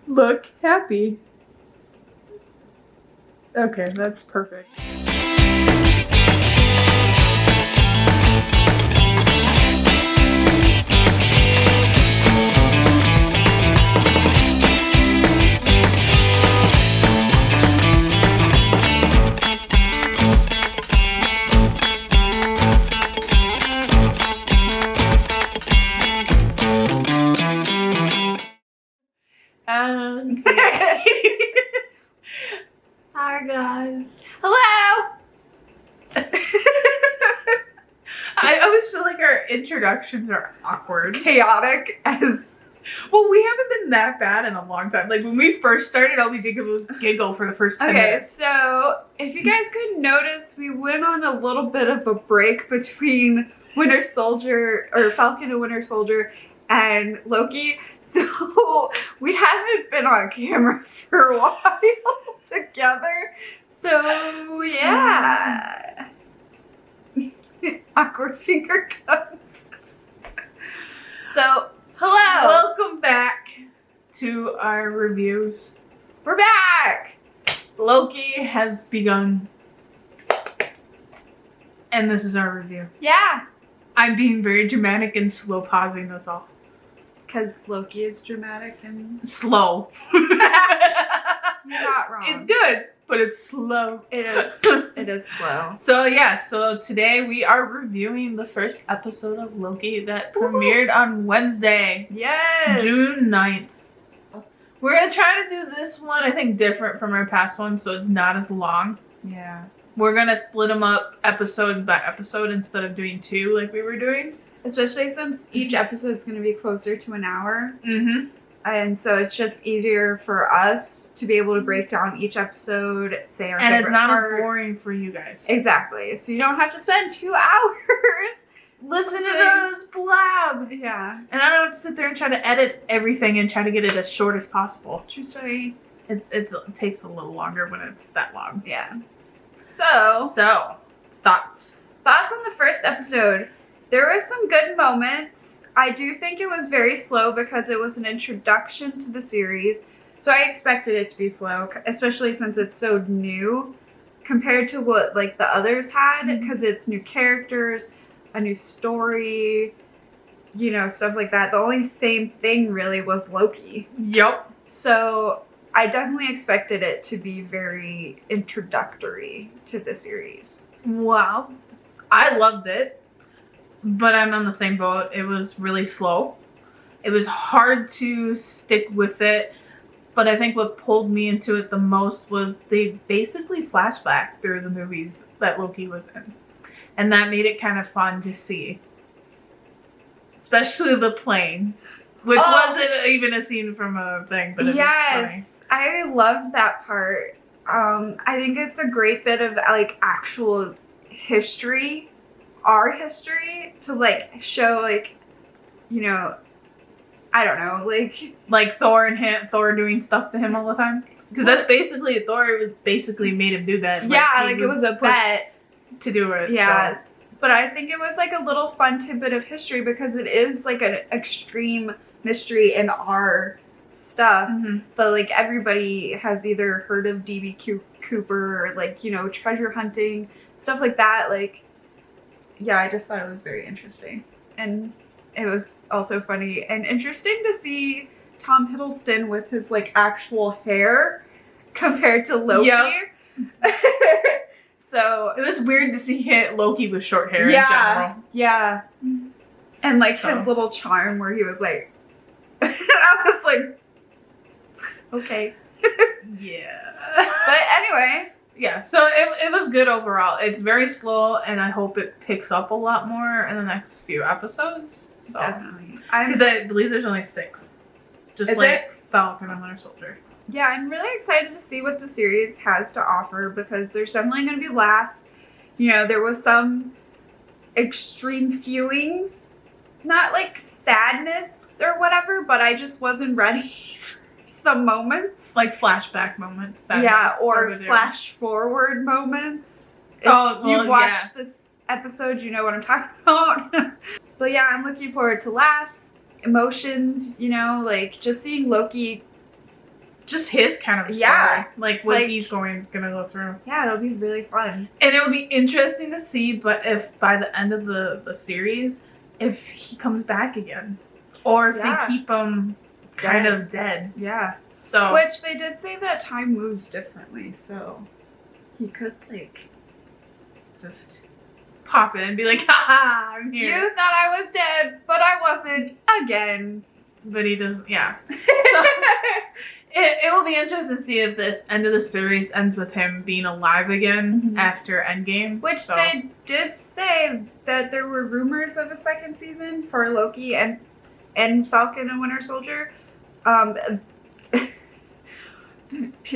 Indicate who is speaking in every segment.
Speaker 1: Look happy. Okay, that's perfect. Hi guys.
Speaker 2: Hello!
Speaker 1: I always feel like our introductions are awkward.
Speaker 2: Chaotic as...
Speaker 1: Well, we haven't been that bad in a long time. Like, when we first started, all we did was giggle for the first 10 minutes.
Speaker 2: So if you guys could notice, we went on a little bit of a break between Winter Soldier, or Falcon and Winter Soldier, and Loki. So we haven't been on camera for a while together. So yeah. Awkward finger guns. So hello.
Speaker 1: Welcome back to our reviews.
Speaker 2: We're back.
Speaker 1: Loki has begun. And this is our review.
Speaker 2: Yeah.
Speaker 1: I'm being very dramatic and slow pausing this all.
Speaker 2: Because Loki is dramatic and...
Speaker 1: Slow.
Speaker 2: You're not wrong.
Speaker 1: It's good, but it's slow.
Speaker 2: It is. It is slow.
Speaker 1: So yeah, so today we are reviewing the first episode of Loki that premiered on Wednesday,
Speaker 2: Yes.
Speaker 1: June 9th. We're going to try to do this one, I think, different from our past one, so it's not as long.
Speaker 2: Yeah.
Speaker 1: We're going to split them up episode by episode instead of doing two like we were doing.
Speaker 2: Especially since each episode is going to be closer to an hour.
Speaker 1: Mm-hmm.
Speaker 2: And so it's just easier for us to be able to break down each episode, say our
Speaker 1: And
Speaker 2: favorite
Speaker 1: it's not
Speaker 2: parts.
Speaker 1: as boring for you guys.
Speaker 2: Exactly. So you don't have to spend 2 hours.
Speaker 1: Listen to those blab.
Speaker 2: Yeah.
Speaker 1: And I don't have to sit there and try to edit everything and try to get it as short as possible.
Speaker 2: True story.
Speaker 1: It takes a little longer when it's that long.
Speaker 2: Yeah. So,
Speaker 1: thoughts
Speaker 2: on the first episode. There were some good moments. I do think it was very slow because it was an introduction to the series. So I expected it to be slow, especially since it's so new compared to what like the others had, because it's new characters, a new story, you know, stuff like that. The only same thing really was Loki.
Speaker 1: Yep.
Speaker 2: So I definitely expected it to be very introductory to the series.
Speaker 1: Wow. I loved it, but I'm on the same boat. It was really slow. It was hard to stick with it, but I think what pulled me into it the most was they basically flashback through the movies that Loki was in. And that made it kind of fun to see. Especially the plane, which wasn't even a scene from a thing, but it was funny.
Speaker 2: I love that part. I think it's a great bit of like actual history, our history, to like show like, you know, I don't know, like
Speaker 1: Thor doing stuff to him all the time, because that's basically Thor basically made him do that.
Speaker 2: Like it was a bet
Speaker 1: to do it.
Speaker 2: Yes, so. But I think it was like a little fun tidbit of history because it is like an extreme mystery in our stuff. But like everybody has either heard of D.B. Cooper or like, you know, treasure hunting, stuff like that. Like, yeah, I just thought it was very interesting. And it was also funny and interesting to see Tom Hiddleston with his like actual hair compared to Loki. Yep. So
Speaker 1: it was weird to see Loki with short hair in general.
Speaker 2: Yeah. And like his little charm where he was like, I was like, okay.
Speaker 1: Yeah.
Speaker 2: But anyway.
Speaker 1: Yeah, so it was good overall. It's very slow, and I hope it picks up a lot more in the next few episodes. So.
Speaker 2: Definitely.
Speaker 1: Because I believe there's only 6. Just like Falcon and Winter Soldier.
Speaker 2: Yeah, I'm really excited to see what the series has to offer because there's definitely going to be laughs. You know, there was some extreme feelings, not like sadness or whatever, but I just wasn't ready for some moments.
Speaker 1: Like flashback moments.
Speaker 2: Or flash forward moments. If you've watched this episode, you know what I'm talking about. But yeah, I'm looking forward to laughs, emotions, you know, like just seeing Loki
Speaker 1: just his kind of story.
Speaker 2: Yeah.
Speaker 1: Like what
Speaker 2: Like-
Speaker 1: he's gonna go through.
Speaker 2: Yeah, it'll be really fun.
Speaker 1: And it would be interesting to see, but if by the end of the series, if he comes back again. Or if
Speaker 2: Yeah.
Speaker 1: they keep him kind of dead.
Speaker 2: Yeah.
Speaker 1: So
Speaker 2: Which they did say that time moves differently, so he could like just
Speaker 1: pop in and be like, haha, I'm here.
Speaker 2: You thought I was dead, but I wasn't again.
Speaker 1: But he doesn't, yeah. So it will be interesting to see if this end of the series ends with him being alive again
Speaker 2: Mhm.
Speaker 1: after Endgame.
Speaker 2: Which
Speaker 1: So-
Speaker 2: they did say that there were rumors of a second season for Loki and Falcon and Winter Soldier.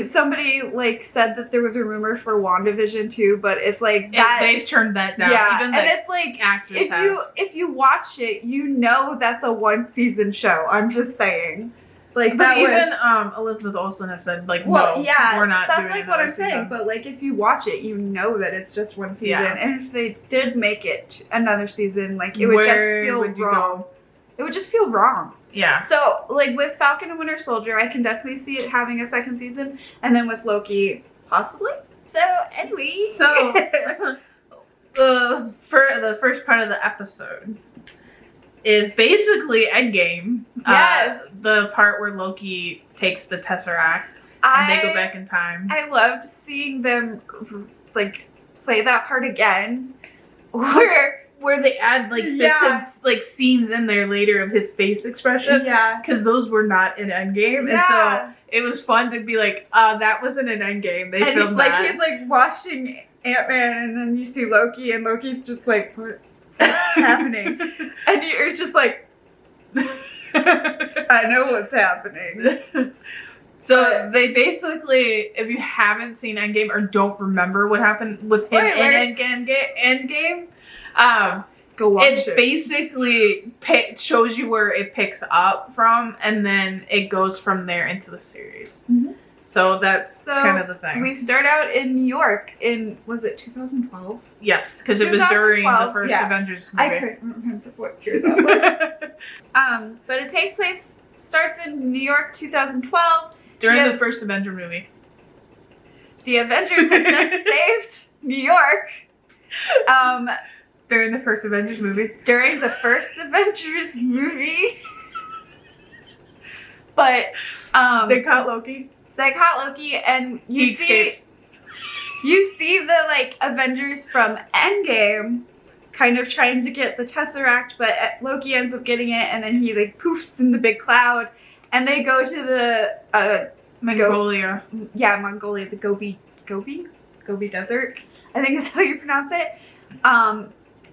Speaker 2: Somebody like said that there was a rumor for WandaVision too, but it's like that
Speaker 1: they've turned that down.
Speaker 2: yeah,
Speaker 1: Even
Speaker 2: and
Speaker 1: the
Speaker 2: it's like
Speaker 1: actors
Speaker 2: if you watch it, you know that's a one season show. I'm just saying, like
Speaker 1: But
Speaker 2: that
Speaker 1: even
Speaker 2: was.
Speaker 1: Elizabeth Olsen has said, like,
Speaker 2: Well,
Speaker 1: no,
Speaker 2: yeah,
Speaker 1: we're not
Speaker 2: that's
Speaker 1: doing
Speaker 2: like what
Speaker 1: another
Speaker 2: I'm saying.
Speaker 1: season.
Speaker 2: But like, if you watch it, you know that it's just one season.
Speaker 1: Yeah.
Speaker 2: And if they did make it another season, like it would
Speaker 1: Where
Speaker 2: just feel
Speaker 1: would you
Speaker 2: wrong.
Speaker 1: go?
Speaker 2: It would just feel wrong.
Speaker 1: Yeah.
Speaker 2: So like with Falcon and Winter Soldier, I can definitely see it having a second season, and then with Loki, possibly. So anyway,
Speaker 1: So, for the first part of the episode is basically Endgame.
Speaker 2: Yes.
Speaker 1: The part where Loki takes the Tesseract and they go back in time.
Speaker 2: I loved seeing them like play that part again, where
Speaker 1: they add like bits
Speaker 2: Yeah.
Speaker 1: of like scenes in there later of his face expressions.
Speaker 2: yeah,
Speaker 1: Because those were not in Endgame. And so it was fun to be like, that wasn't an Endgame. They
Speaker 2: and
Speaker 1: filmed
Speaker 2: like
Speaker 1: that.
Speaker 2: he's like watching Ant-Man, and then you see Loki, and Loki's just like, what's happening? And you're just like, I know what's happening.
Speaker 1: So
Speaker 2: But-
Speaker 1: they basically, if you haven't seen Endgame or don't remember what happened with him in Endgame,
Speaker 2: Go watch
Speaker 1: it
Speaker 2: it.
Speaker 1: basically shows you where it picks up from, and then it goes from there into the series.
Speaker 2: Mhm.
Speaker 1: So that's
Speaker 2: So,
Speaker 1: kind of the thing.
Speaker 2: We start out in New York in, was it 2012?
Speaker 1: Yes, because it was during the
Speaker 2: 2012,
Speaker 1: first
Speaker 2: yeah.
Speaker 1: Avengers
Speaker 2: I
Speaker 1: movie.
Speaker 2: couldn't remember what year that was. But it starts in New York 2012.
Speaker 1: During
Speaker 2: Yeah.
Speaker 1: the first Avenger movie.
Speaker 2: The Avengers had just saved New York.
Speaker 1: During the first Avengers movie.
Speaker 2: During the first Avengers movie. But
Speaker 1: They caught Loki.
Speaker 2: they caught Loki, and
Speaker 1: He escapes.
Speaker 2: you see the like Avengers from Endgame kind of trying to get the Tesseract, but Loki ends up getting it, and then he like poofs in the big cloud, and they go to the
Speaker 1: Mongolia.
Speaker 2: Mongolia, the Gobi Desert, I think is how you pronounce it.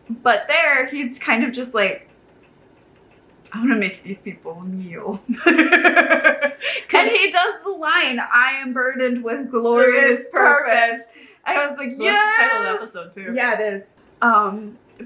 Speaker 2: But there he's kind of just like, I'm gonna make these people kneel. And he does the line, I am burdened with glorious purpose. And I was like,
Speaker 1: So that's the title of the
Speaker 2: yes!
Speaker 1: episode too.
Speaker 2: Yeah, it is.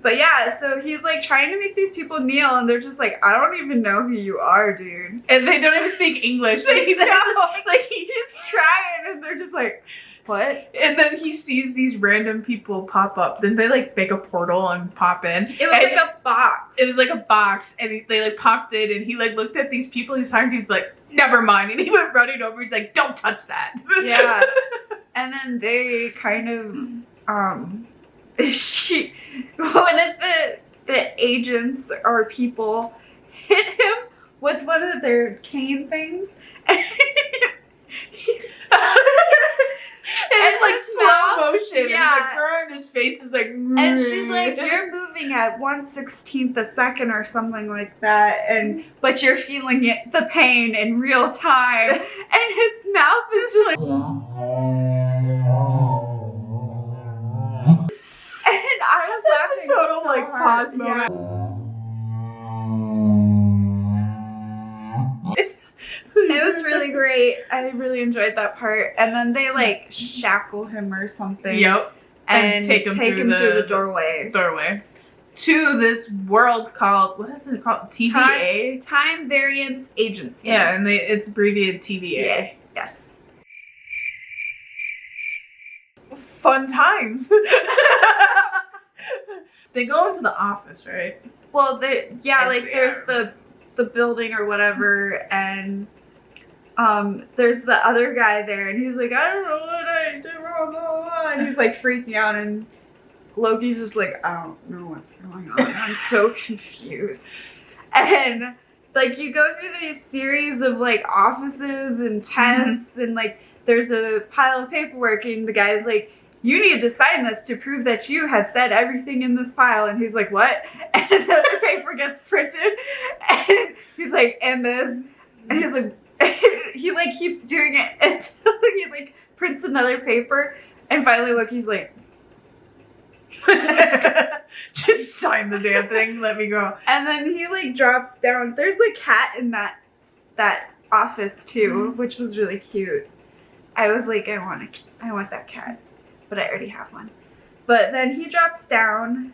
Speaker 2: But yeah, so he's like trying to make these people kneel, and they're just like, I don't even know who you are, dude.
Speaker 1: And they don't even speak English.
Speaker 2: They don't.
Speaker 1: Like
Speaker 2: He's trying, and they're just like, what?
Speaker 1: and then he sees these random people pop up. Then they like make a portal and pop in.
Speaker 2: It was
Speaker 1: And
Speaker 2: like a box.
Speaker 1: it was like a box, and they like popped in, and he like looked at these people he's talking to. He's like, never mind, and he went running over. He's like, don't touch that.
Speaker 2: Yeah. And then they kind of one of the agents or people hit him with one of their cane things, and he's
Speaker 1: It's like
Speaker 2: his
Speaker 1: slow
Speaker 2: mouth-
Speaker 1: motion.
Speaker 2: yeah.
Speaker 1: And he's like, his face is like,
Speaker 2: and she's like, you're moving at 1/16 a second or something like that, but you're feeling the pain in real time, and his mouth is just like, and I was laughing.
Speaker 1: total
Speaker 2: so
Speaker 1: like
Speaker 2: hard.
Speaker 1: pause moment.
Speaker 2: It was really great. I really enjoyed that part. And then they like shackle him or something.
Speaker 1: Yep.
Speaker 2: And
Speaker 1: take him through
Speaker 2: through the
Speaker 1: the
Speaker 2: doorway.
Speaker 1: Doorway to this world called, what is it called? TVA.
Speaker 2: Time Variance Agency.
Speaker 1: Yeah, and it's abbreviated TVA.
Speaker 2: Yeah. Yes.
Speaker 1: Fun times. They go into the office, right?
Speaker 2: Well, there's
Speaker 1: Yeah.
Speaker 2: the building or whatever, and there's the other guy there, and he's like, I don't know what I did wrong, blah, blah, blah. And he's like freaking out, and Loki's just like, I don't know what's going on. I'm so confused. And like you go through these series of like offices and tests, and like there's a pile of paperwork, and the guy's like, you need to sign this to prove that you have said everything in this file. And he's like, what? And another paper gets printed, and he's like, and this, and he's like, he like keeps doing it until he like prints another paper, and finally Loki's like,
Speaker 1: just sign the damn thing, let me go.
Speaker 2: And then he like drops down. There's a cat in that office too, which was really cute. I was like, I want that cat, but I already have one. But then he drops down,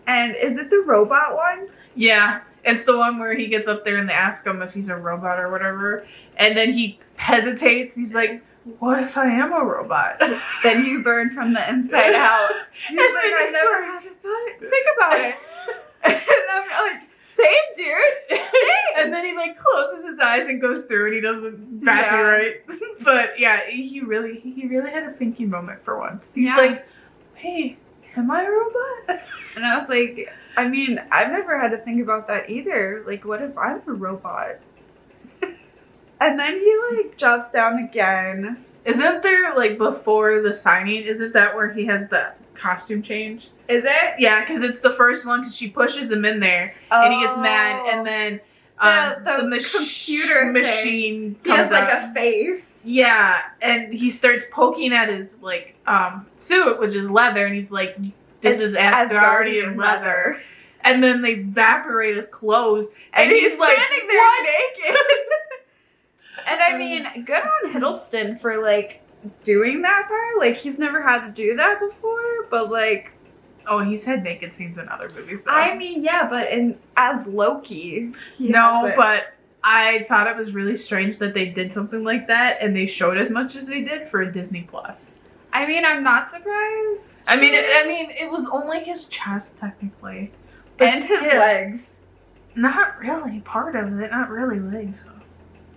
Speaker 2: and is it the robot one?
Speaker 1: Yeah, it's the one where he gets up there and they ask him if he's a robot or whatever, and then he hesitates. He's like, what if I am a robot?
Speaker 2: Then you burn from the inside out. He's
Speaker 1: And
Speaker 2: like,
Speaker 1: then
Speaker 2: I
Speaker 1: he's
Speaker 2: never
Speaker 1: like-
Speaker 2: had to think about it. And I'm like, same, dude. Same.
Speaker 1: And then he like closes his eyes and goes through, and he doesn't back me right. But yeah, he really had a thinking moment for once. He's like, hey, am I a robot?
Speaker 2: And I was like, I mean, I've never had to think about that either. Like, what if I'm a robot? And then he like drops down again.
Speaker 1: Isn't there like before the signing, isn't that where he has the costume change?
Speaker 2: Is it?
Speaker 1: Yeah, because it's the first one, because she pushes him in there and he gets mad, and then
Speaker 2: the computer
Speaker 1: machine
Speaker 2: He has
Speaker 1: comes
Speaker 2: like
Speaker 1: out.
Speaker 2: a face.
Speaker 1: Yeah, and he starts poking at his like suit, which is leather, and he's like, this is Asgardian leather. And then they evaporate his clothes, and he's like,
Speaker 2: standing there
Speaker 1: what?
Speaker 2: naked. And I mean, good on Hiddleston for like doing that part. Like, he's never had to do that before, but like,
Speaker 1: Oh, he's had naked scenes in other movies though.
Speaker 2: I mean, yeah, but as Loki, he
Speaker 1: No,
Speaker 2: hasn't.
Speaker 1: but I thought it was really strange that they did something like that, and they showed as much as they did for Disney Plus.
Speaker 2: I mean, I'm not surprised.
Speaker 1: I mean, it was only his chest technically, but
Speaker 2: and his
Speaker 1: still,
Speaker 2: legs.
Speaker 1: Not really part of it. Not really legs.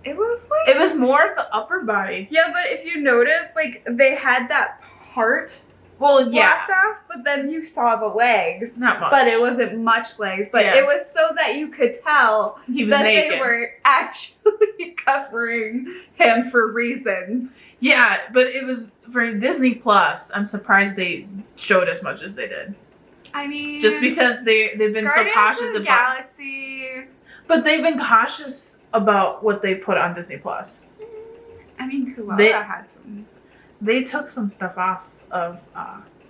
Speaker 2: It was like
Speaker 1: It was more of the upper body.
Speaker 2: yeah, but if you notice, like they had that part
Speaker 1: Well, yeah,
Speaker 2: blocked off, but then you saw the legs.
Speaker 1: not much.
Speaker 2: But it wasn't much legs. But
Speaker 1: Yeah.
Speaker 2: it was so that you could tell
Speaker 1: He was
Speaker 2: that
Speaker 1: naked.
Speaker 2: they were actually covering him for reasons.
Speaker 1: Yeah, but it was for Disney Plus. I'm surprised they showed as much as they did.
Speaker 2: I mean,
Speaker 1: Just because they've been so
Speaker 2: Guardians
Speaker 1: cautious
Speaker 2: of the
Speaker 1: about.
Speaker 2: Galaxy.
Speaker 1: But they've been cautious about what they put on Disney Plus.
Speaker 2: I mean, Cruella had some.
Speaker 1: They took some stuff off of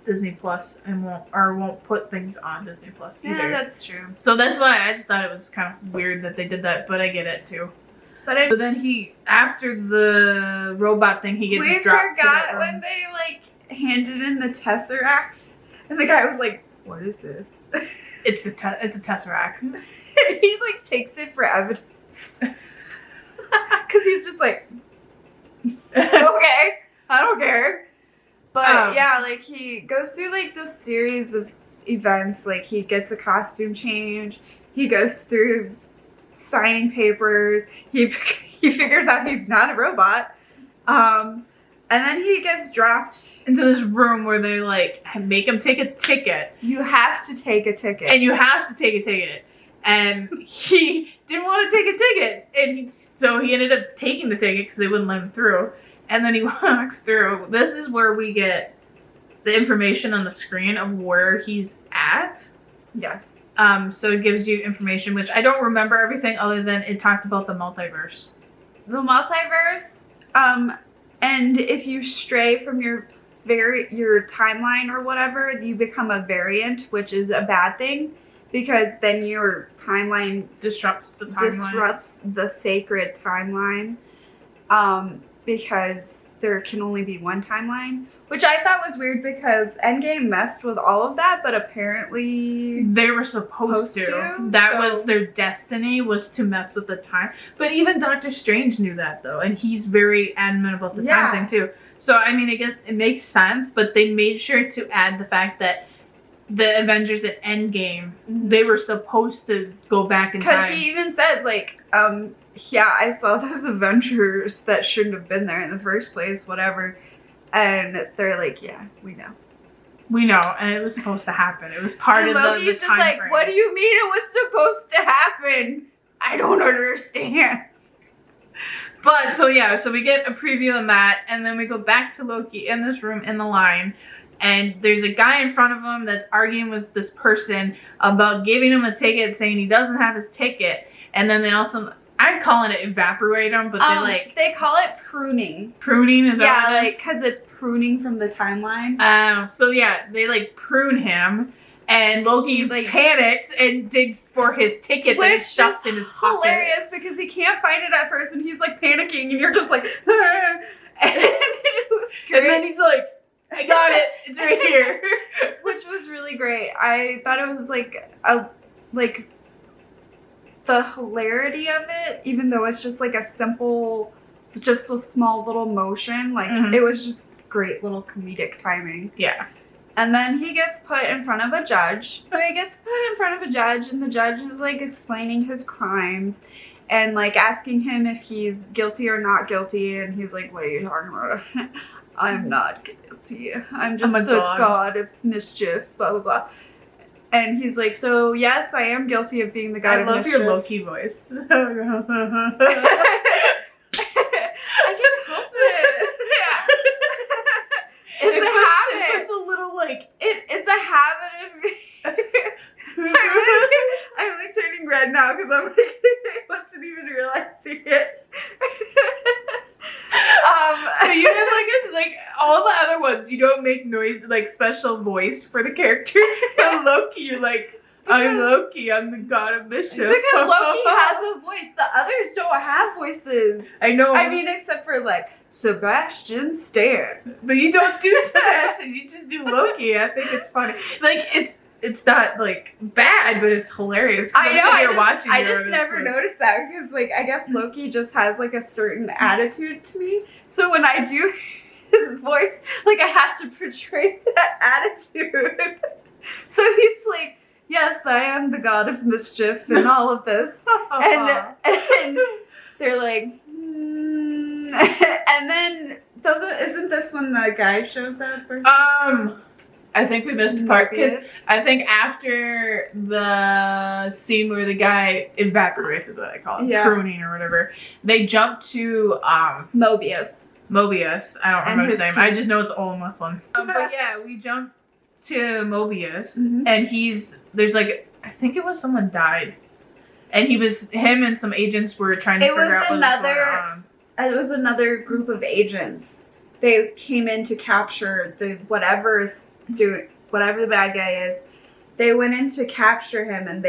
Speaker 1: Disney Plus and won't put things on Disney Plus either.
Speaker 2: Yeah, that's true.
Speaker 1: So that's why I just thought it was kind of weird that they did that, but I get it too.
Speaker 2: But
Speaker 1: So then after the robot thing, he gets
Speaker 2: we
Speaker 1: dropped to that
Speaker 2: forgot
Speaker 1: room.
Speaker 2: when they like handed in the Tesseract, and the guy was like, "What is this?"
Speaker 1: It's a Tesseract.
Speaker 2: And he like takes it for evidence because he's just like, okay, I don't care. But yeah, like he goes through like this series of events. Like he gets a costume change. He goes through signing papers. He figures out he's not a robot. And then he gets dropped
Speaker 1: into this room where they like make him take a ticket.
Speaker 2: You have to take a ticket.
Speaker 1: And you have to take a ticket. And he didn't want to take a ticket. And so he ended up taking the ticket because they wouldn't let him through. And then he walks through. This is where we get the information on the screen of where he's at.
Speaker 2: Yes.
Speaker 1: So it gives you information, which I don't remember everything other than it talked about the multiverse.
Speaker 2: The multiverse, and if you stray from your timeline or whatever, you become a variant, which is a bad thing because then your timeline
Speaker 1: Disrupts the timeline.
Speaker 2: disrupts the sacred timeline, because there can only be one timeline, which I thought was weird because Endgame messed with all of that, but apparently
Speaker 1: They were supposed to. That was their destiny, was to mess with the time. But even Doctor Strange knew that, though. And he's very adamant about the time thing, too. So, I mean, I guess it makes sense. But they made sure to add the fact that the Avengers at Endgame, they were supposed to go back in time.
Speaker 2: Because he even says, like, yeah, I saw those Avengers that shouldn't have been there in the first place, whatever. And they're like, yeah, we know.
Speaker 1: We know, and it was supposed to happen. It was part of the
Speaker 2: Loki's just
Speaker 1: time
Speaker 2: like,
Speaker 1: frame.
Speaker 2: what do you mean it was supposed to happen? I don't understand.
Speaker 1: But, so yeah, so we get a preview of that, and then we go back to Loki in this room in the line, and there's a guy in front of him that's arguing with this person about giving him a ticket, saying he doesn't have his ticket, and then they also, I'm calling it evaporate him, but
Speaker 2: they call it pruning.
Speaker 1: Pruning, is that what it is?
Speaker 2: because it's pruning from the timeline.
Speaker 1: So yeah, they like prune him, and Loki panics and digs for his ticket that is stuffed in his pocket.
Speaker 2: Hilarious because he can't find it at first, and he's like panicking, and you're just like, and it was great.
Speaker 1: And then he's like, I got it, it's right here,
Speaker 2: which was really great. I thought it was like the hilarity of it, even though it's just like a simple, just a small little motion, like it was just great little comedic timing.
Speaker 1: Yeah.
Speaker 2: And then he gets put in front of a judge. So he gets put in front of a judge, and the judge is like explaining his crimes and like asking him if he's guilty or not guilty. And he's like, what are you talking about? I'm not guilty. I'm just the god of mischief, blah, blah, blah. And he's like, so yes, I am guilty of being the god of mischief.
Speaker 1: I love your Loki voice.
Speaker 2: I can't help it. It's a habit.
Speaker 1: It's a little like
Speaker 2: it's a habit of me. I'm like turning red now because I'm like I wasn't even realizing it.
Speaker 1: So you have like all the other ones, you don't make noise like special voice for the character. But Loki, you're like, I'm Loki, I'm the god of mischief.
Speaker 2: Because Loki has a voice. The others don't have voices.
Speaker 1: I know.
Speaker 2: I mean, except for like Sebastian Stan.
Speaker 1: But you don't do Sebastian, you just do Loki. I think it's funny. Like it's not like bad, but it's hilarious.
Speaker 2: I know.
Speaker 1: I
Speaker 2: just never noticed that because like I guess Loki just has like a certain attitude to me. So when I do his voice, like I have to portray that attitude. So he's like, yes, I am the god of mischief and all of this. and they're like, and then isn't this when the guy shows up or something?
Speaker 1: I think we missed a part because I think after the scene where the guy evaporates is what I call it, pruning or whatever, they jump to
Speaker 2: Mobius.
Speaker 1: I don't remember his name. I just know it's all Muslim. But yeah, we jump to Mobius, and there's like, I think it was someone died, and him and some agents were trying to figure out what was going on.
Speaker 2: It was another group of agents. They came in to capture whatever the bad guy is. They went in to capture him, and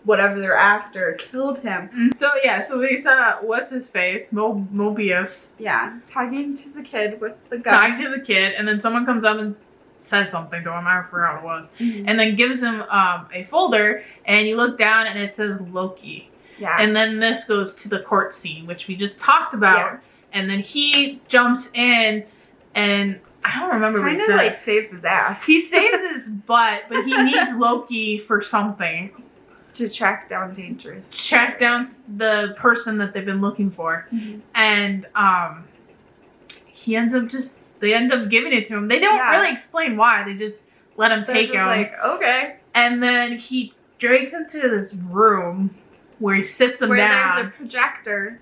Speaker 2: whatever they're after killed him.
Speaker 1: So we saw what's his face, Mobius.
Speaker 2: Yeah, talking to the kid with the gun.
Speaker 1: Talking to the kid, and then someone comes up and says something to him. I forgot what it was, and then gives him a folder, and you look down, and it says Loki.
Speaker 2: Yeah.
Speaker 1: And then this goes to the court scene, which we just talked about. Yeah. And then he jumps in, and I don't remember what he says.
Speaker 2: Kind of like saves his ass.
Speaker 1: He saves his butt, but he needs Loki for something.
Speaker 2: To track down Dangerous.
Speaker 1: Track down the person that they've been looking for. And they end up giving it to him. They don't really explain why. They just let him take him.
Speaker 2: Like, okay.
Speaker 1: And then he drags him to this room where he sits them down.
Speaker 2: Where there's a projector.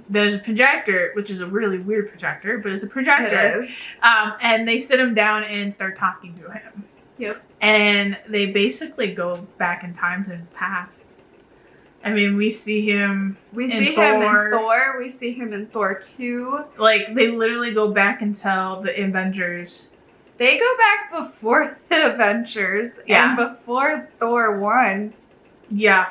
Speaker 1: There's a projector, which is a really weird projector, but it's a projector.
Speaker 2: It is.
Speaker 1: And they sit him down and start talking to him.
Speaker 2: Yep.
Speaker 1: And they basically go back in time to his past. I mean, we see him in Thor.
Speaker 2: We see him in Thor 2.
Speaker 1: Like, they literally go back and tell the Avengers.
Speaker 2: They go back before the Avengers and before Thor 1.
Speaker 1: Yeah.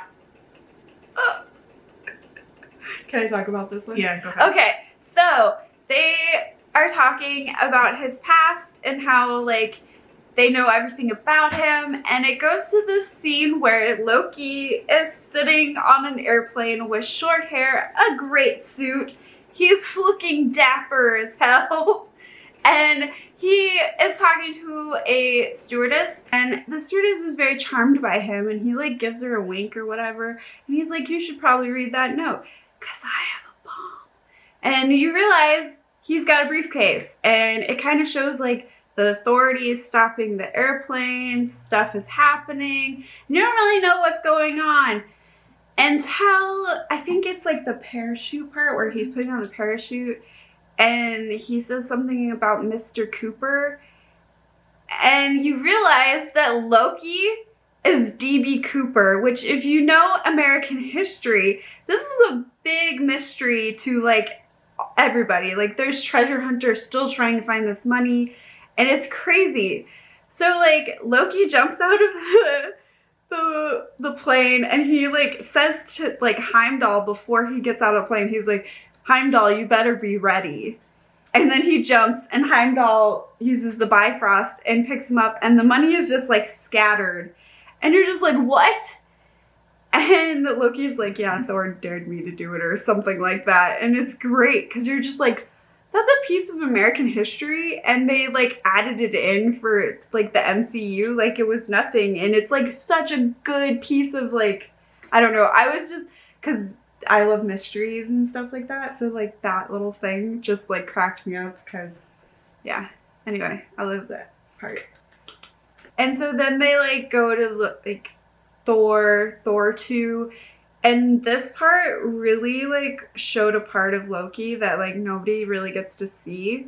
Speaker 2: Can I talk about this one?
Speaker 1: Yeah, go ahead.
Speaker 2: Okay, so they are talking about his past and how, like, they know everything about him. And it goes to this scene where Loki is sitting on an airplane with short hair, a great suit. He's looking dapper as hell. And he is talking to a stewardess, and the stewardess is very charmed by him, and he like gives her a wink or whatever, and he's like, you should probably read that note, because I have a bomb. And you realize he's got a briefcase, and it kind of shows like the authorities stopping the airplane, stuff is happening, and you don't really know what's going on until I think it's like the parachute part where he's putting on the parachute, and he says something about Mr. Cooper, and you realize that Loki is DB Cooper, which if you know American history, this is a big mystery to like everybody. Like there's treasure hunters still trying to find this money, and it's crazy. So like Loki jumps out of the plane, and he like says to like Heimdall before he gets out of the plane, he's like, Heimdall, you better be ready. And then he jumps, and Heimdall uses the Bifrost and picks him up, and the money is just like scattered. And you're just like, what? And Loki's like, yeah, Thor dared me to do it, or something like that. And it's great, because you're just like, that's a piece of American history, and they like added it in for like the MCU like it was nothing. And it's like such a good piece of like, I don't know, I was just, because I love mysteries and stuff like that, so like that little thing just like cracked me up, because yeah, anyway, I love that part. And so then they like go to like Thor 2, and this part really like showed a part of Loki that like nobody really gets to see,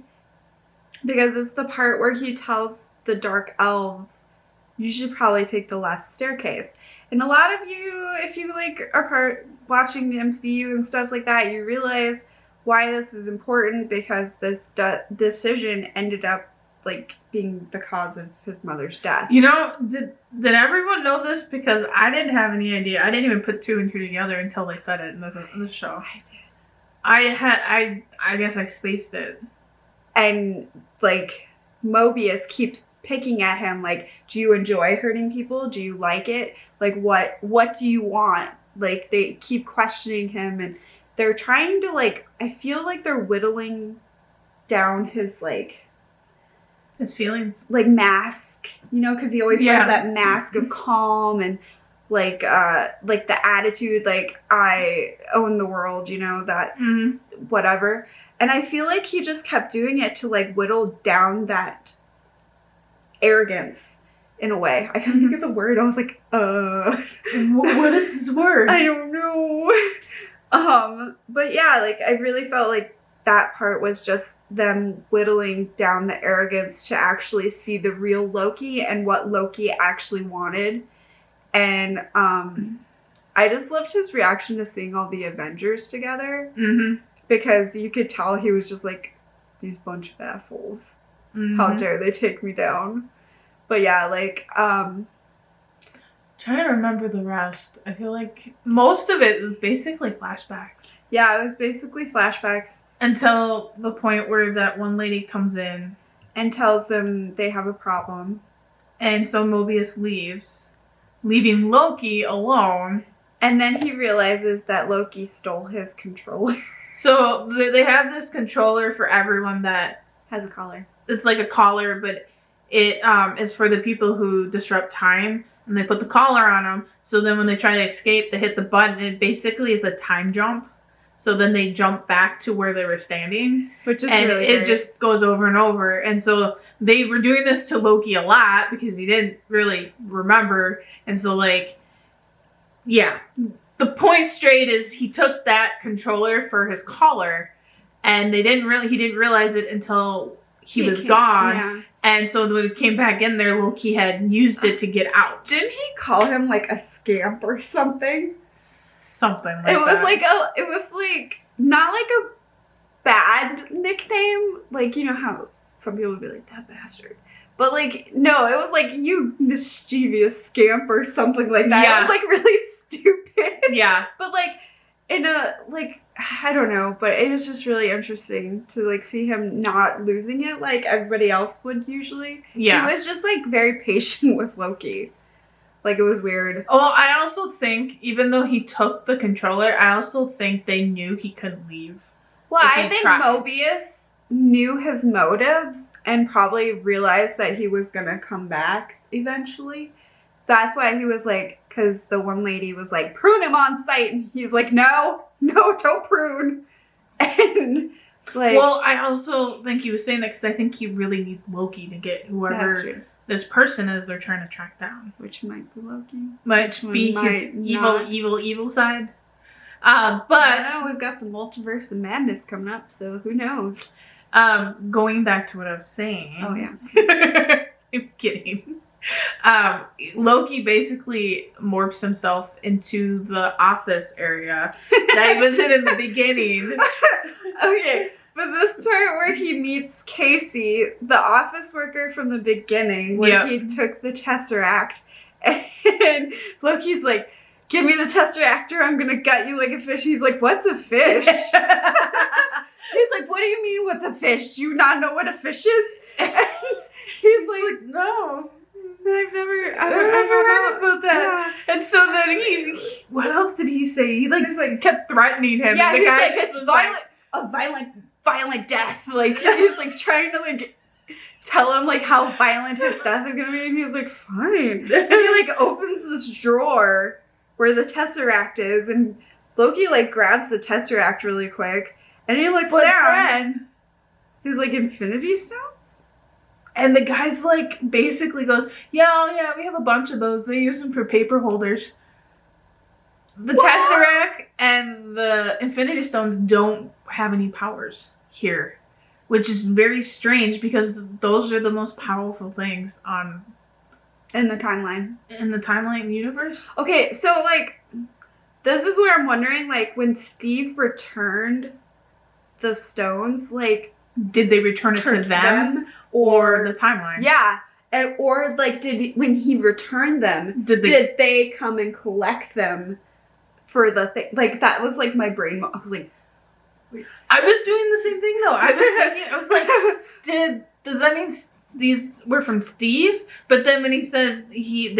Speaker 2: because it's the part where he tells the dark elves, you should probably take the left staircase. And a lot of you, if you like are watching the MCU and stuff like that, you realize why this is important, because this decision ended up like being the cause of his mother's death.
Speaker 1: You know, did everyone know this? Because I didn't have any idea. I didn't even put 2 and 2 together until they said it in the show.
Speaker 2: I did.
Speaker 1: I guess I spaced it.
Speaker 2: And like Mobius keeps picking at him like, do you enjoy hurting people? Do you like it? Like what do you want? Like they keep questioning him, and they're trying to like, I feel like they're whittling down his like
Speaker 1: his feelings,
Speaker 2: like mask, you know, because he always wears that mask of calm and like the attitude like I own the world, you know, that's whatever. And I feel like he just kept doing it to like whittle down that arrogance in a way. I couldn't think of the word. I was like,
Speaker 1: what is this word?
Speaker 2: I don't know. But yeah, like I really felt like that part was just them whittling down the arrogance to actually see the real Loki and what Loki actually wanted. And I just loved his reaction to seeing all the Avengers together, because you could tell he was just like, these bunch of assholes. How dare they take me down? But yeah, like trying
Speaker 1: to remember the rest. I feel like most of it was basically flashbacks.
Speaker 2: Yeah, it was basically flashbacks.
Speaker 1: Until the point where that one lady comes in
Speaker 2: and tells them they have a problem.
Speaker 1: And so Mobius leaves, leaving Loki alone.
Speaker 2: And then he realizes that Loki stole his controller.
Speaker 1: So they have this controller for everyone that
Speaker 2: has a collar.
Speaker 1: It's like a collar, but it is for the people who disrupt time. And they put the collar on them. So then when they try to escape, they hit the button. It basically is a time jump. So then they jump back to where they were standing.
Speaker 2: Which is
Speaker 1: and
Speaker 2: really
Speaker 1: it
Speaker 2: great.
Speaker 1: just goes over and over. And so they were doing this to Loki a lot because he didn't really remember. And so like, yeah. The point straight is he took that controller for his collar, and he didn't realize it until he was gone.
Speaker 2: Yeah.
Speaker 1: And so when it came back in there, Loki had used it to get out.
Speaker 2: Didn't he call him like a scamp or something?
Speaker 1: Something like that.
Speaker 2: It was like not like a bad nickname, like you know how some people would be like, that bastard. But like no, it was like, you mischievous scamp or something like that.
Speaker 1: Yeah.
Speaker 2: It was like really stupid.
Speaker 1: Yeah.
Speaker 2: But like in a like, I don't know, but it was just really interesting to like see him not losing it like everybody else would usually.
Speaker 1: Yeah.
Speaker 2: He was just like very patient with Loki. Like it was weird.
Speaker 1: Well, I also think even though he took the controller, I also think they knew he could leave.
Speaker 2: Well, I think Mobius knew his motives and probably realized that he was gonna come back eventually. So that's why he was like, because the one lady was like, prune him on sight, and he's like, no, don't prune. And like,
Speaker 1: well, I also think he was saying that because I think he really needs Loki to get whoever this person is they're trying to track down.
Speaker 2: Which might be Loki.
Speaker 1: Might be his evil side. But
Speaker 2: I know we've got the multiverse of madness coming up, so who knows?
Speaker 1: Going back to what I was saying.
Speaker 2: Oh yeah.
Speaker 1: I'm kidding. Loki basically morphs himself into the office area that he was in the beginning.
Speaker 2: Okay, but this part where he meets Casey, the office worker from the beginning, where he took the Tesseract, and Loki's like, give me the Tesseract or I'm gonna gut you like a fish. He's like, what's a fish? He's like, what do you mean what's a fish? Do you not know what a fish is? And he's like,
Speaker 1: no.
Speaker 2: I've never
Speaker 1: heard about that. Yeah. And so then he what else did he say? He like kept threatening him.
Speaker 2: Yeah,
Speaker 1: and the
Speaker 2: he's
Speaker 1: guy
Speaker 2: like,
Speaker 1: just
Speaker 2: it's
Speaker 1: was
Speaker 2: violent death. Like he's like trying to like tell him like how violent his death is gonna be, and he's like, fine. And he like opens this drawer where the Tesseract is, and Loki like grabs the Tesseract really quick, and he looks down. He's like, Infinity Stones?
Speaker 1: And the guy's like, basically goes, yeah, we have a bunch of those. They use them for paper holders. The Tesseract and the Infinity Stones don't have any powers here, which is very strange because those are the most powerful things
Speaker 2: in the timeline
Speaker 1: universe.
Speaker 2: Okay, so like, this is where I'm wondering, like, when Steve returned the stones, like,
Speaker 1: did they return it to them or the timeline?
Speaker 2: Yeah. And or like when he returned them, did they come and collect them for the thing? Like that was like my brain. I was like, wait.
Speaker 1: I was doing the same thing though. I was thinking, I was like, does that mean these were from Steve? But then when he says they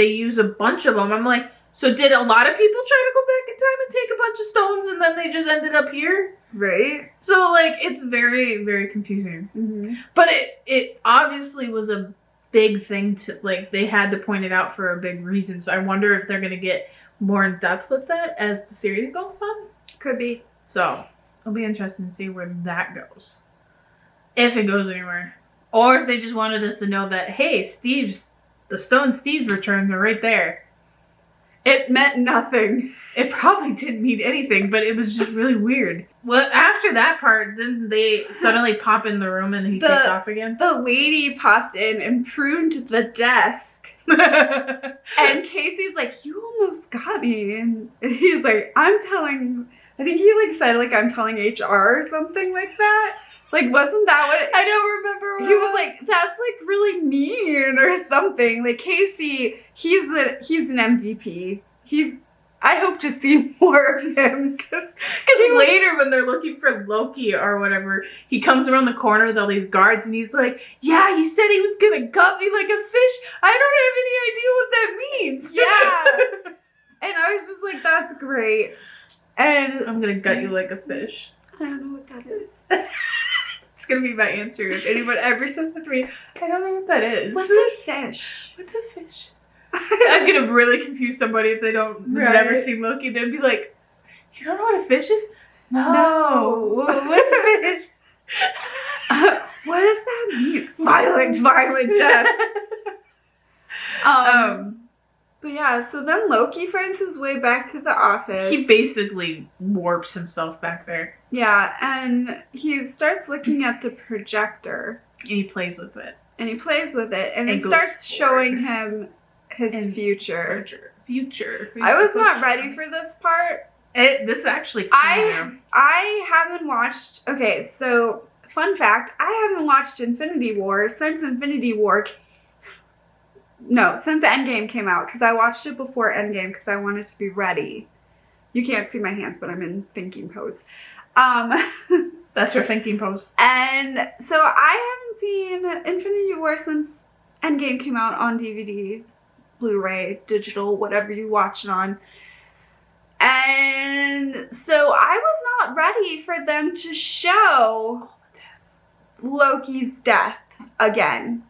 Speaker 1: use a bunch of them, I'm like, so did a lot of people try to go back in time and take a bunch of stones and then they just ended up here?
Speaker 2: Right.
Speaker 1: So, like, it's very, very confusing.
Speaker 2: Mm-hmm.
Speaker 1: But it obviously was a big thing to, like, they had to point it out for a big reason. So I wonder if they're going to get more in depth with that as the series goes on.
Speaker 2: Could be.
Speaker 1: So, it'll be interesting to see where that goes. If it goes anywhere. Or if they just wanted us to know that, hey, the stone Steve's returns are right there.
Speaker 2: It meant nothing.
Speaker 1: It probably didn't mean anything, but it was just really weird. Well, after that part, didn't they suddenly pop in the room and he takes off again?
Speaker 2: The lady popped in and pruned the desk. And Casey's like, you almost got me. And he's like, I think he like said like, I'm telling HR or something like that. Like, wasn't that what?
Speaker 1: I don't remember what
Speaker 2: he was like, that's like really mean or something. Like Casey, he's an MVP. I hope to see more of him because
Speaker 1: later when they're looking for Loki or whatever, he comes around the corner with all these guards and he's like, yeah, he said he was gonna gut me like a fish. I don't have any idea what that means.
Speaker 2: Yeah. And I was just like, that's great. And
Speaker 1: I'm gonna gut you like a fish.
Speaker 2: I don't know what that is.
Speaker 1: It's gonna be my answer if anyone ever says that to me. I don't know what that is.
Speaker 2: What's a fish?
Speaker 1: What's a fish? I'm gonna really confuse somebody if they don't never seen Loki. They'd be like, "You don't know what a fish is? No. What's a fish?
Speaker 2: What does that mean? Violent death." But yeah, so then Loki finds his way back to the office.
Speaker 1: He basically warps himself back there.
Speaker 2: Yeah, and he starts looking at the projector.
Speaker 1: And he plays with it.
Speaker 2: And it starts showing him his future.
Speaker 1: I
Speaker 2: was not ready for this part.
Speaker 1: This actually
Speaker 2: I haven't watched... Okay, so, fun fact, I haven't watched Infinity War since since Endgame came out, because I watched it before Endgame because I wanted to be ready. You can't see my hands, but I'm in thinking pose.
Speaker 1: That's your thinking pose.
Speaker 2: And so I haven't seen Infinity War since Endgame came out on DVD, Blu-ray, digital, whatever you watch it on. And so I was not ready for them to show Loki's death again.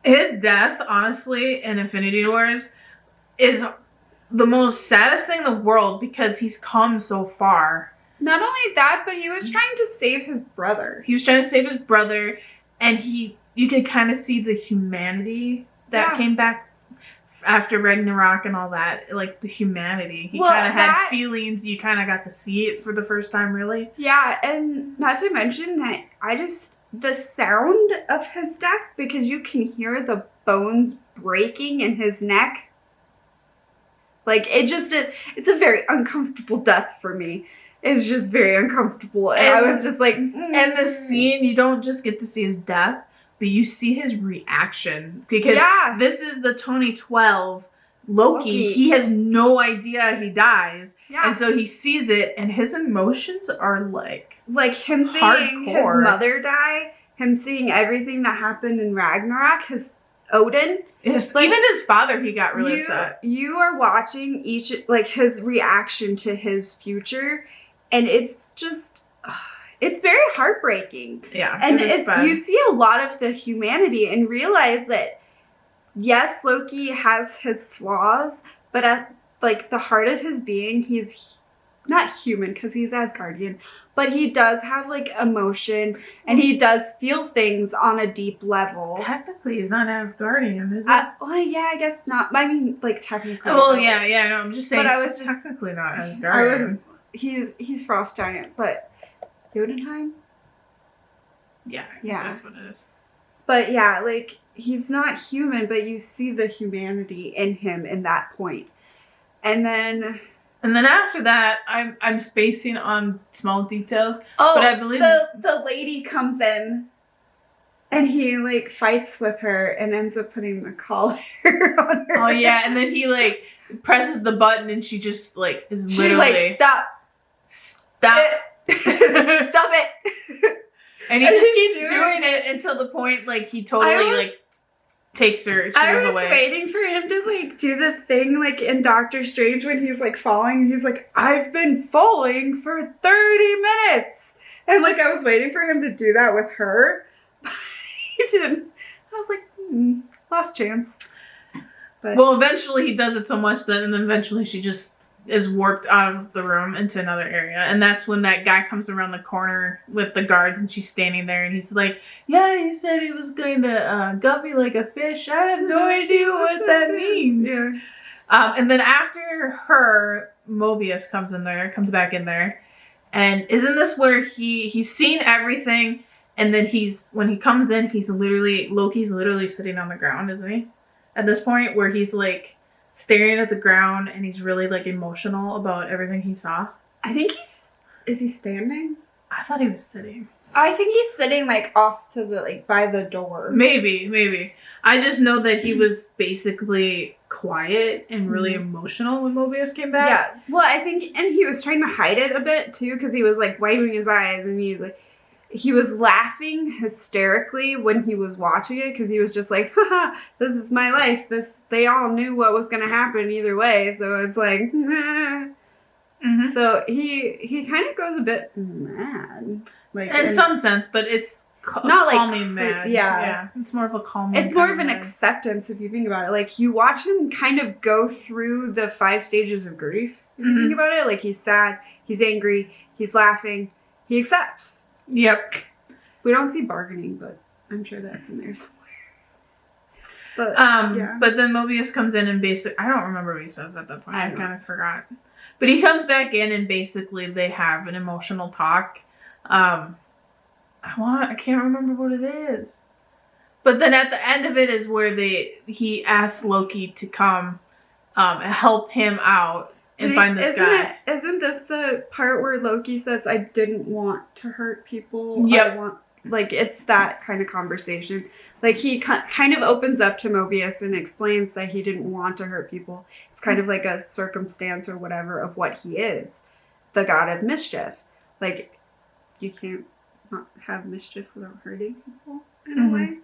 Speaker 1: His death, honestly, in Infinity Wars is the most saddest thing in the world because he's come so far.
Speaker 2: Not only that, but he was trying to save his brother.
Speaker 1: He was trying to save his brother, and you could kind of see the humanity that came back after Ragnarok and all that. Like, the humanity. He kind of had feelings. You kind of got to see it for the first time, really.
Speaker 2: Yeah, and not to mention that the sound of his death, because you can hear the bones breaking in his neck. Like, it's a very uncomfortable death for me. It's just very uncomfortable. And I was just like...
Speaker 1: And the scene, you don't just get to see his death, but you see his reaction. Because this is the 2012 Loki. He has no idea he dies. Yeah. And so he sees it, and his emotions are like
Speaker 2: him seeing his mother die, him seeing everything that happened in Ragnarok, his Odin.
Speaker 1: Even his father, he got really upset.
Speaker 2: You are watching his reaction to his future, and it's just, it's very heartbreaking.
Speaker 1: Yeah.
Speaker 2: And you see a lot of the humanity and realize that, yes, Loki has his flaws, but at the heart of his being, he's not human because he's Asgardian, but he does have emotion and he does feel things on a deep level.
Speaker 1: Technically, he's not Asgardian, is he?
Speaker 2: Well, yeah, I guess not. I mean, technically.
Speaker 1: Well, yeah, no, I'm just saying.
Speaker 2: But I was
Speaker 1: technically not Asgardian.
Speaker 2: He's Frost Giant, but Jotunheim?
Speaker 1: Yeah, that's what it is.
Speaker 2: But yeah, he's not human, but you see the humanity in him in that point. And then
Speaker 1: after that, I'm spacing on small details.
Speaker 2: Oh,
Speaker 1: but I believe
Speaker 2: the lady comes in and he fights with her and ends up putting the collar on her.
Speaker 1: Oh yeah, and then he presses the button and she just is literally
Speaker 2: she's stop
Speaker 1: stop
Speaker 2: it.
Speaker 1: And he just keeps doing it until the point he totally takes her.
Speaker 2: I was waiting for him to do the thing in Doctor Strange when he's falling. He's like, I've been falling for 30 minutes. And I was waiting for him to do that with her. He didn't. I was like, lost chance. But
Speaker 1: well, eventually he does it so much that, and then eventually she just is warped out of the room into another area. And that's when that guy comes around the corner with the guards and she's standing there and he's like, yeah, he said he was going to gut me like a fish. I have no idea what that means.
Speaker 2: Yeah.
Speaker 1: And then after her, Mobius comes back in there. And isn't this where he's seen everything, and then when he comes in, Loki's literally sitting on the ground, isn't he? At this point where he's staring at the ground and he's really emotional about everything he saw.
Speaker 2: I think is he standing?
Speaker 1: I thought he was sitting.
Speaker 2: I think he's sitting off to the by the door.
Speaker 1: Maybe. I just know that he was basically quiet and really emotional when Mobius came back.
Speaker 2: Yeah. Well, I think, and he was trying to hide it a bit too, because he was wiping his eyes and he was laughing hysterically when he was watching it, because he was just haha, this is my life. They all knew what was going to happen either way, so it's So he kind of goes a bit mad.
Speaker 1: In some sense, but it's not calming mad. Yeah. It's more of a calming.
Speaker 2: It's more of an acceptance if you think about it. You watch him kind of go through the 5 stages of grief. If you think about it, he's sad, he's angry, he's laughing, he accepts.
Speaker 1: Yep.
Speaker 2: We don't see bargaining, but I'm sure that's in there somewhere. But
Speaker 1: but then Mobius comes in and basically, I don't remember what he says at that point. I kind of forgot. But he comes back in and basically they have an emotional talk. I can't remember what it is. But then at the end of it is where he asks Loki to come help him out. And find this guy.
Speaker 2: Isn't this the part where Loki says, I didn't want to hurt people?
Speaker 1: Yep.
Speaker 2: It's that kind of conversation. He kind of opens up to Mobius and explains that he didn't want to hurt people. It's kind of a circumstance or whatever of what he is. The god of mischief. You can't not have mischief without hurting people in a way.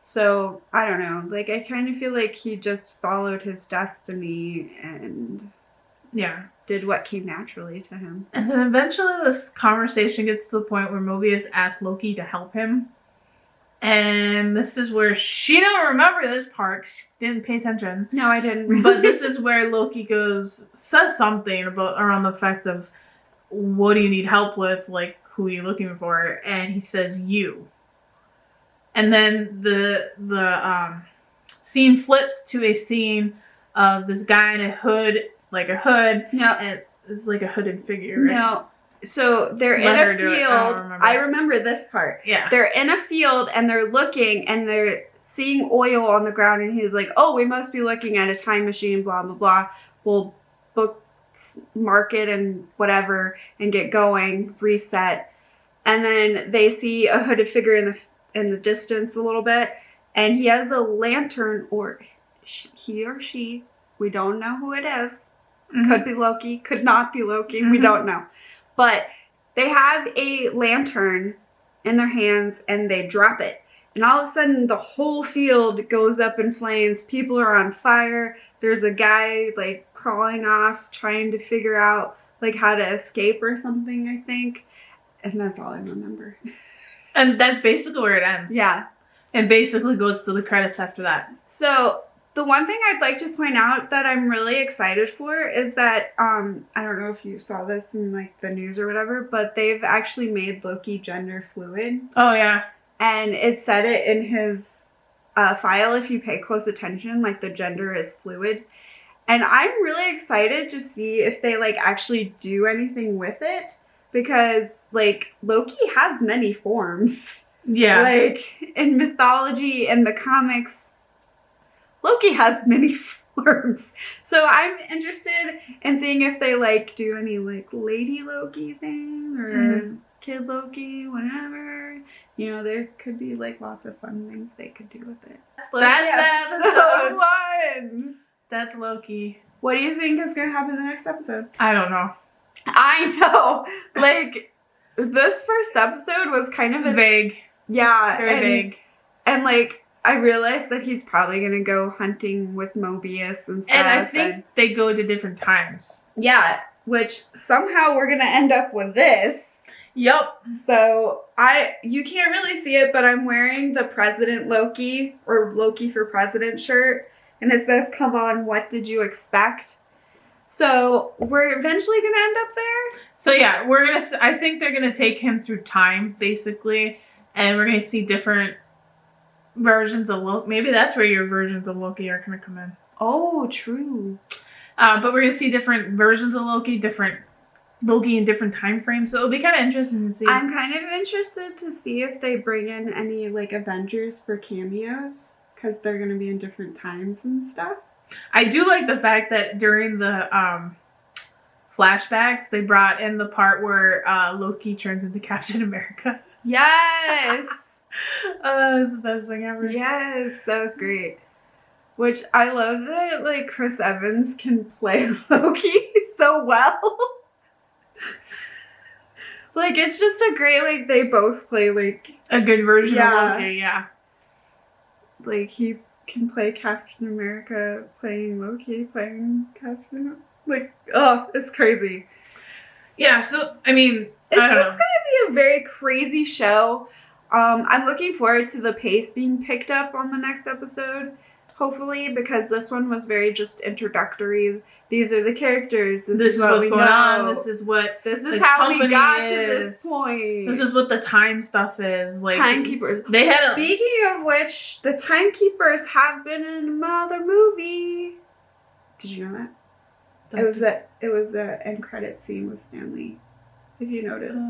Speaker 2: So, I don't know. I kind of feel he just followed his destiny and...
Speaker 1: Yeah.
Speaker 2: did what came naturally to him.
Speaker 1: And then eventually this conversation gets to the point where Mobius asks Loki to help him. And this is where she don't remember this part. She didn't pay attention.
Speaker 2: No, I didn't.
Speaker 1: But this is where Loki says something around the effect of, what do you need help with? Like, who are you looking for? And he says, you. And then the scene flips to a scene of this guy in a hood,
Speaker 2: No.
Speaker 1: and it's like a hooded figure, right?
Speaker 2: No. So they're in a field. I remember this part.
Speaker 1: Yeah.
Speaker 2: They're in a field and they're looking and they're seeing oil on the ground, and he's like, oh, we must be looking at a time machine, blah, blah, blah. We'll mark it and whatever and get going, reset. And then they see a hooded figure in the distance a little bit, and he has a lantern, or he or she, we don't know who it is. Could be Loki, could not be Loki, we don't know. But they have a lantern in their hands and they drop it. And all of a sudden the whole field goes up in flames. People are on fire. There's a guy like crawling off, trying to figure out like how to escape or something, I think. And that's all I remember.
Speaker 1: And that's basically where it ends.
Speaker 2: Yeah.
Speaker 1: And basically goes to the credits after that.
Speaker 2: So the one thing I'd like to point out that I'm really excited for is that, I don't know if you saw this in like the news or whatever, but they've actually made Loki gender fluid.
Speaker 1: Oh, yeah.
Speaker 2: And it said it in his file, if you pay close attention, like the gender is fluid. And I'm really excited to see if they like actually do anything with it, because like Loki has many forms.
Speaker 1: Yeah.
Speaker 2: Like in mythology and the comics, Loki has many forms. So I'm interested in seeing if they like do any like Lady Loki thing or Kid Loki, whatever. You know, there could be like lots of fun things they could do with it.
Speaker 1: That's
Speaker 2: episode 1.
Speaker 1: That's Loki.
Speaker 2: What do you think is going to happen in the next episode?
Speaker 1: I don't know.
Speaker 2: I know. Like, this first episode was kind of
Speaker 1: vague.
Speaker 2: Yeah.
Speaker 1: Very vague.
Speaker 2: And like, I realized that he's probably going to go hunting with Mobius and stuff.
Speaker 1: And I think they go to different times.
Speaker 2: Yeah. Which somehow we're going to end up with this.
Speaker 1: Yep.
Speaker 2: So you can't really see it, but I'm wearing the President Loki or Loki for President shirt. And it says, come on, what did you expect? So we're eventually going to end up there.
Speaker 1: So yeah, I think they're going to take him through time, basically. And we're going to see different versions of Loki. Maybe that's where your versions of Loki are going to come in.
Speaker 2: Oh, true.
Speaker 1: But we're going to see different versions of Loki in different time frames. So it'll be kind of interesting to see.
Speaker 2: I'm kind of interested to see if they bring in any like Avengers for cameos, because they're going to be in different times and stuff.
Speaker 1: I do like the fact that during the flashbacks, they brought in the part where Loki turns into Captain America.
Speaker 2: Yes!
Speaker 1: That's the best thing ever.
Speaker 2: Yes, that was great. Which I love that like Chris Evans can play Loki so well. Like, it's just a great, like, they both play, like...
Speaker 1: a good version of Loki, yeah.
Speaker 2: Like, he can play Captain America playing Loki, playing Captain... Like, oh, it's crazy.
Speaker 1: Yeah, so, I mean,
Speaker 2: it's just going to be a very crazy show. I'm looking forward to the pace being picked up on the next episode, hopefully, because this one was very just introductory. These are the characters. This is what's going on.
Speaker 1: This is
Speaker 2: how we got to this point.
Speaker 1: This is what the time stuff is. Like
Speaker 2: Timekeepers. Speaking of which, the Timekeepers have been in another movie. Did you know that? It was a end credit scene with Stanley. If you notice.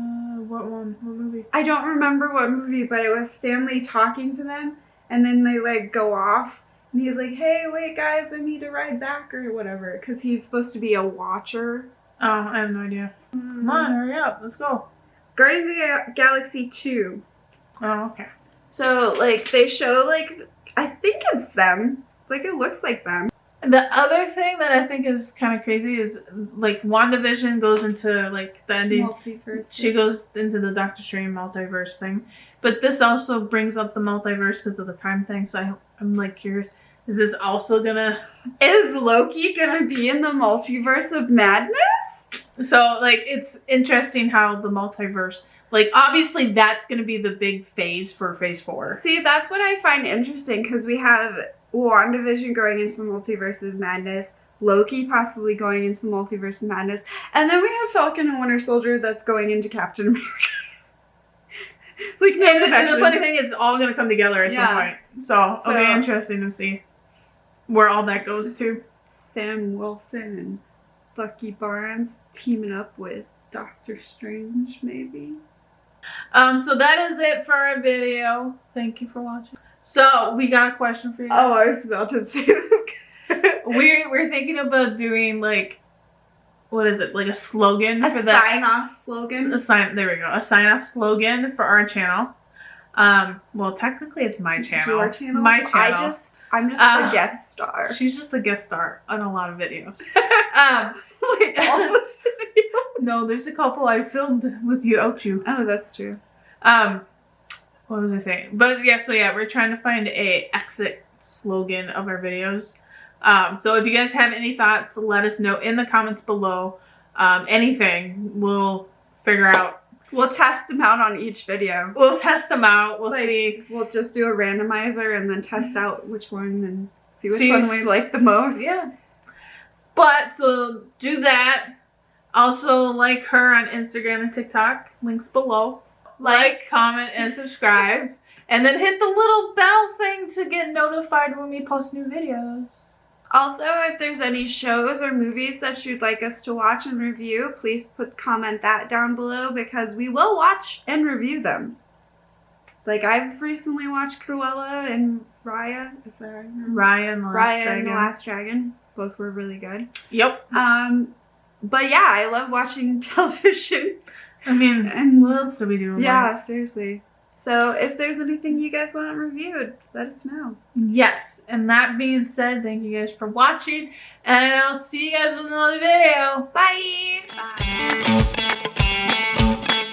Speaker 1: What one? What movie?
Speaker 2: I don't remember what movie, but it was Stanley talking to them, and then they like go off. And he's like, hey, wait, guys, I need to ride back or whatever. Because he's supposed to be a watcher.
Speaker 1: Oh, I have no idea. Come on, hurry up. Let's go.
Speaker 2: Guardians of the Galaxy 2.
Speaker 1: Oh, okay.
Speaker 2: So, like, they show, like, I think it's them. Like, it looks like them.
Speaker 1: The other thing that I think is kind of crazy is, like, WandaVision goes into, like, the ending.
Speaker 2: Multiverse.
Speaker 1: She goes into the Doctor Strange multiverse thing. But this also brings up the multiverse because of the time thing. So I'm, like, curious. Is this also gonna...
Speaker 2: Is Loki gonna be in the multiverse of madness?
Speaker 1: So, like, it's interesting how the multiverse... Like, obviously, that's gonna be the big phase for Phase 4.
Speaker 2: See, that's what I find interesting, because we have WandaVision going into the multiverse of madness, Loki possibly going into the multiverse of madness, and then we have Falcon and Winter Soldier that's going into Captain America. Like, no
Speaker 1: and the funny thing is, it's all gonna come together at some point. So it'll be interesting to see where all that goes to.
Speaker 2: Sam Wilson and Bucky Barnes teaming up with Doctor Strange, maybe.
Speaker 1: So that is it for our video. Thank you for watching. So we got a question for you.
Speaker 2: Oh, I was about to say this.
Speaker 1: We're thinking about doing, like, what is it? Like a slogan for that.
Speaker 2: A sign-off slogan.
Speaker 1: There we go. A sign-off slogan for our channel. Well, technically it's my channel.
Speaker 2: Your channel?
Speaker 1: My channel.
Speaker 2: I'm just a guest star.
Speaker 1: She's just a guest star on a lot of videos.
Speaker 2: Like all the videos?
Speaker 1: No, there's a couple I filmed with you,
Speaker 2: Oh, that's true.
Speaker 1: What was I saying? But yeah, so yeah, we're trying to find a exit slogan of our videos. So if you guys have any thoughts, let us know in the comments below. Anything, we'll figure out.
Speaker 2: We'll test them out on each video.
Speaker 1: We'll test them out. We'll see.
Speaker 2: We'll just do a randomizer and then test out which one and see which one we like the most.
Speaker 1: Yeah. But, so do that. Also, like her on Instagram and TikTok. Links below. Like, comment, and subscribe. And then hit the little bell thing to get notified when we post new videos.
Speaker 2: Also, if there's any shows or movies that you'd like us to watch and review, please comment that down below because we will watch and review them. Like, I've recently watched Cruella and Raya. Is that right?
Speaker 1: Raya and the Last
Speaker 2: Dragon. Both were really good.
Speaker 1: Yep.
Speaker 2: But yeah, I love watching television.
Speaker 1: I mean, and what else do we do?
Speaker 2: Yeah, seriously. So if there's anything you guys want reviewed, let us know.
Speaker 1: Yes. And that being said, thank you guys for watching. And I'll see you guys with another video.
Speaker 2: Bye.
Speaker 1: Bye.